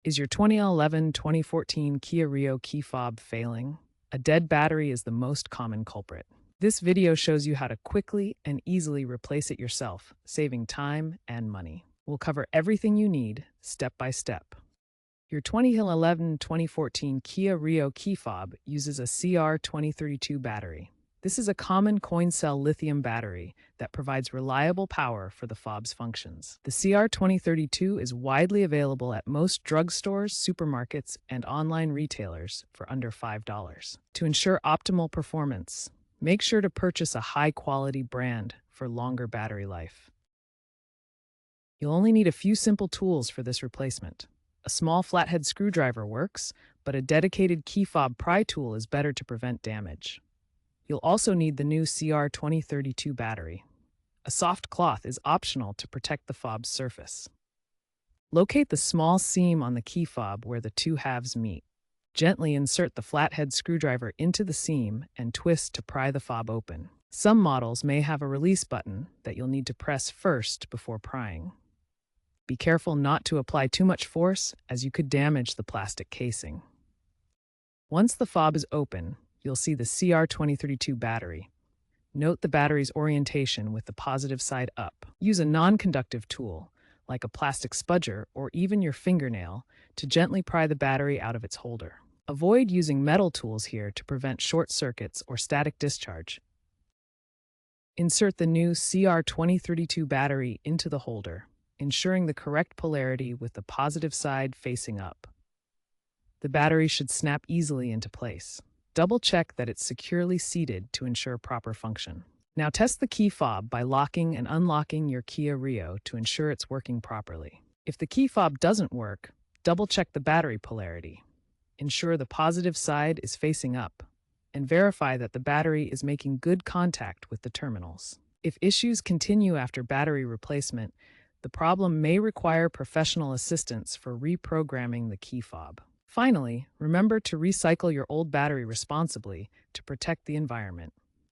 Is your 2011-2014 Kia Rio key fob failing? A dead battery is the most common culprit. This video shows you how to quickly and easily replace it yourself, saving time and money. We'll cover everything you need, step by step. Your 2011-2014 Kia Rio key fob uses a CR2032 battery. This is a common coin-cell lithium battery that provides reliable power for the fob's functions. The CR2032 is widely available at most drugstores, supermarkets, and online retailers for under $5. To ensure optimal performance, make sure to purchase a high-quality brand for longer battery life. You'll only need a few simple tools for this replacement. A small flathead screwdriver works, but a dedicated key fob pry tool is better to prevent damage. You'll also need the new CR2032 battery. A soft cloth is optional to protect the fob's surface. Locate the small seam on the key fob where the two halves meet. Gently insert the flathead screwdriver into the seam and twist to pry the fob open. Some models may have a release button that you'll need to press first before prying. Be careful not to apply too much force, as you could damage the plastic casing. Once the fob is open, you'll see the CR2032 battery. Note the battery's orientation with the positive side up. Use a non-conductive tool, like a plastic spudger or even your fingernail, to gently pry the battery out of its holder. Avoid using metal tools here to prevent short circuits or static discharge. Insert the new CR2032 battery into the holder, ensuring the correct polarity with the positive side facing up. The battery should snap easily into place. Double-check that it's securely seated to ensure proper function. Now test the key fob by locking and unlocking your Kia Rio to ensure it's working properly. If the key fob doesn't work, double-check the battery polarity. Ensure the positive side is facing up, and verify that the battery is making good contact with the terminals. If issues continue after battery replacement, the problem may require professional assistance for reprogramming the key fob. Finally, remember to recycle your old battery responsibly to protect the environment.